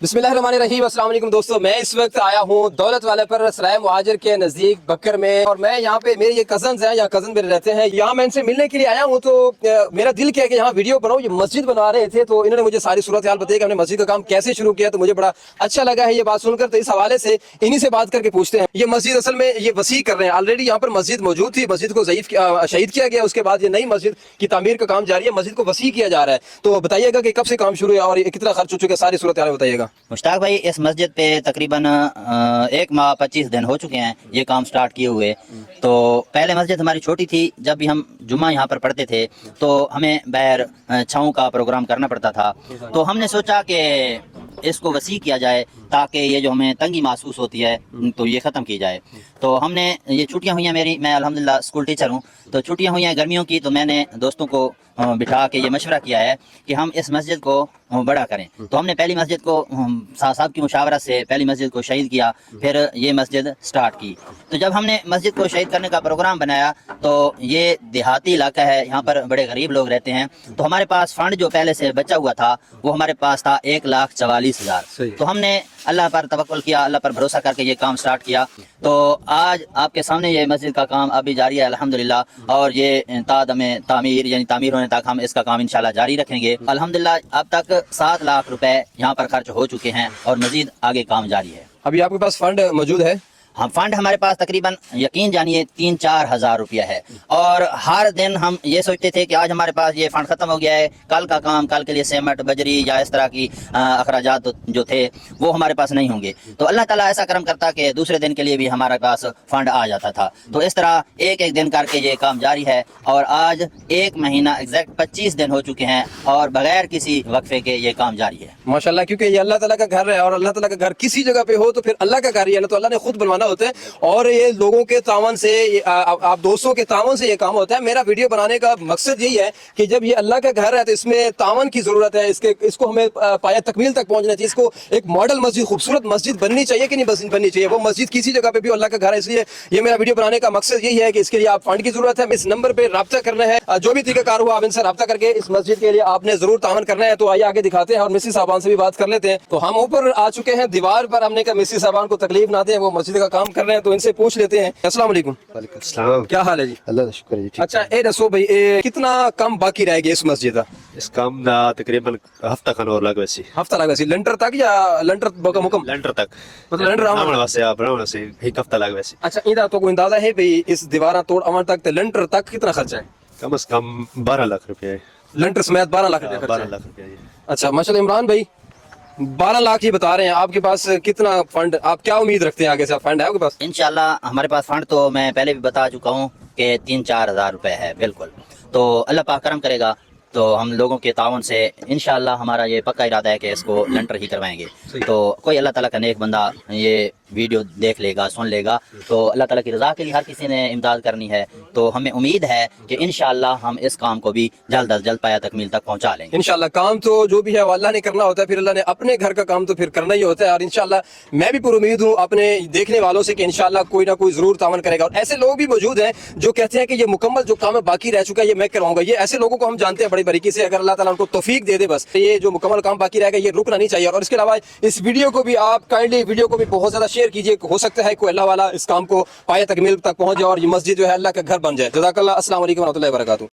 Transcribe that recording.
बिस्मिल्लाहिर्रहमानिर्रहीम। अस्सलाम वालेकुम दोस्तों, मैं इस वक्त आया हूँ दौलत वाले पर सराय मुहाजिर के नज़दीक बकर में, और मैं यहाँ पे मेरे ये कजन्स हैं, यहाँ कजन मेरे रहते हैं। यहाँ मैं इनसे मिलने के लिए आया हूँ तो मेरा दिल किया कि यहाँ वीडियो बनाऊँ। ये मस्जिद बना रहे थे तो इन्होंने मुझे सारी सूरत हाल बताई कि हमने मस्जिद का काम कैसे शुरू किया, तो मुझे बड़ा अच्छा लगा है ये बात सुनकर। तो इस हवाले से इन्हीं से बात करके पूछते हैं। ये मस्जिद असल में ये वसी कर रहे हैं। ऑलरेडी यहाँ पर मस्जिद मौजूद थी, मस्जिद को शहीद किया गया, उसके बाद ये नई मस्जिद की तामीर का काम जारी है, मस्जिद को वसी किया जा रहा है। तो बताइएगा कि कब से काम शुरू है और कितना खर्च हो चुका है, सारी सूरत हाल बताइएगा। मुश्ताक भाई, इस मस्जिद पे तकरीबन 1 माह 25 दिन हो चुके हैं ये काम स्टार्ट किए हुए। तो पहले मस्जिद हमारी छोटी थी, जब भी हम जुम्मा यहाँ पर पढ़ते थे तो हमें बैर छाँव का प्रोग्राम करना पड़ता था। तो हमने सोचा कि इसको वसी किया जाए ताकि ये जो हमें तंगी महसूस होती है तो ये ख़त्म की जाए। तो हमने ये छुट्टियाँ हुई हैं मेरी, मैं अल्हम्दुलिल्लाह स्कूल टीचर हूँ, तो छुट्टियाँ हुई हैं गर्मियों की, तो मैंने दोस्तों को बिठा के ये मशवरा किया है कि हम इस मस्जिद को बड़ा करें। तो हमने पहली मस्जिद को साहब की मुशावरत से पहली मस्जिद को शहीद किया, फिर ये मस्जिद स्टार्ट की। तो जब हमने मस्जिद को शहीद करने का प्रोग्राम बनाया तो ये देहाती इलाका है, यहाँ पर बड़े गरीब लोग रहते हैं, तो हमारे पास फंड जो पहले से बचा हुआ था वो हमारे पास था 1,44,000। तो हमने अल्लाह पर तवक्कुल किया, अल्लाह पर भरोसा करके ये काम स्टार्ट किया। तो आज आपके सामने ये मस्जिद का काम अभी जारी है अल्हम्दुलिल्लाह, और ये तादमे तामीर यानी तामीर होने तक हम इसका काम इंशाल्लाह जारी रखेंगे। अल्हम्दुलिल्लाह अब तक 7 लाख रुपए यहाँ पर खर्च हो चुके हैं और मजीद आगे काम जारी है। अभी आपके पास फंड मौजूद है? हम फंड हमारे पास तकरीबन यकीन जानिए 3-4 हज़ार रुपया है, और हर दिन हम ये सोचते थे कि आज हमारे पास ये फंड ख़त्म हो गया है, कल का काम, कल के लिए सीमेंट बजरी या इस तरह की अखराजात जो थे वो हमारे पास नहीं होंगे। तो अल्लाह ताला ऐसा करम करता कि दूसरे दिन के लिए भी हमारे पास फंड आ जाता था। तो इस तरह एक एक दिन करके ये काम जारी है, और आज 1 महीना एग्जैक्ट 25 दिन हो चुके हैं और बगैर किसी वक्फे के ये काम जारी है माशाल्लाह। क्योंकि ये अल्लाह ताला का घर है, और अल्लाह ताला का घर किसी जगह पे हो तो फिर अल्लाह का घर ही है ना, तो अल्लाह ने खुद बनवाना होता है, और ये लोगों के तावन से, आप दोस्तों के तावन से ये काम होता है। मेरा वीडियो बनाने का मकसद यही है कि जब ये अल्लाह का घर है तो इसमें तावन की जरूरत है, इसको हमें पाया तकमील तक पहुंचना चाहिए। इसको एक मॉडल मस्जिद, खूबसूरत मस्जिद बननी चाहिए कि नहीं बननी चाहिए। वो मस्जिद किसी जगह पे भी अल्लाह का घर है, इसलिए ये मेरा वीडियो बनाने का मकसद यही है कि इसके लिए आप फंड की जरूरत है। इस नंबर पे राब्ता करना है, जो भी तरीकाकार हुआ आप इनसे राब्ता करके इस मस्जिद के लिए आपने जरूर तावन करना है। तो आइए आगे दिखाते हैं और मिस्सी साहबान से भी बात कर लेते हैं। तो हम ऊपर आ चुके हैं दीवार पर, हमने कहा मिस्सी साहबान को तकलीफ ना दें, वो मस्जिद का काम कर रहे हैं, तो इनसे पूछ लेते हैं। अस्सलाम वालेकुम। वालेकुम सलाम। क्या हाल है जी? अल्लाह का शुक्र है जी। अच्छा, ए दसो भाई, कितना कम बाकी रह गया इस मस्जिद का? इस काम दा तकरीबन हफ्ता खन और लग वैसी हफ्ता लगा सी लेंटर तक या लेंटर बका मुकम लेंटर तक, मतलब लेंटर बनाने वास्ते आप बनाने से एक हफ्ता लग वैसी। अच्छा, इधर तो कोई अंदाजा है भाई इस दीवार तोड़ अमर तक ते लेंटर तक कितना खर्चा है? कम से कम 12 लाख रुपया है। लेंटर समेत 12 लाख रुपया खर्चा 12 है। लाख रुपया है। अच्छा माशाल्लाह। इमरान भाई 12 लाख ही बता रहे हैं, आपके पास कितना फंड, आप क्या उम्मीद रखते हैं आगे से? फंड है आपके पास? इंशाल्लाह हमारे पास फंड तो मैं पहले भी बता चुका हूँ कि 3-4 हज़ार रुपए है बिल्कुल। तो अल्लाह पाक करम करेगा तो हम लोगों के ताउन से इंशाल्लाह हमारा ये पक्का इरादा है कि इसको लेंटर ही करवाएंगे। तो कोई अल्लाह ताला का नेक बंदा ये वीडियो देख लेगा, सुन लेगा, तो अल्लाह ताला की रज़ा के लिए हर किसी ने इमदाद करनी है। तो हमें उम्मीद है कि इंशाल्लाह हम इस काम को भी जल्द अज जल्द पाया तकमील तक पहुंचा लेंगे। इंशाल्लाह काम तो जो भी है वो अल्लाह ने करना होता है, फिर अल्लाह ने अपने घर का काम तो फिर करना ही होता है। और इंशाल्लाह मैं भी पूरी उम्मीद हूँ अपने देखने वालों से कि इंशाल्लाह कोई ना कोई जरूर तावन करेगा। और ऐसे लोग भी मौजूद हैं जो कहते हैं कि ये मुकम्मल जो काम बाकी रह चुका है ये मैं करवाऊंगा। ये ऐसे लोगों को हम जानते हैं बड़ी बारीकी से, अगर अल्लाह ताला उनको तौफीक दे दे, बस ये जो मुकम्मल काम बाकी रहेगा ये रुकना नहीं चाहिए। और इसके अलावा इस वीडियो को भी आप काइंडली वीडियो को भी बहुत ज्यादा शेयर कीजिए, हो सकता है कोई अल्लाह वाला इस काम को पाया तकमील तक पहुंच जाए और ये मस्जिद जो है अल्लाह का घर बन जाए। जज़ाकल्लाह। अस्सलाम वालेकुम व रहमतुल्लाहि व बरकातुहू।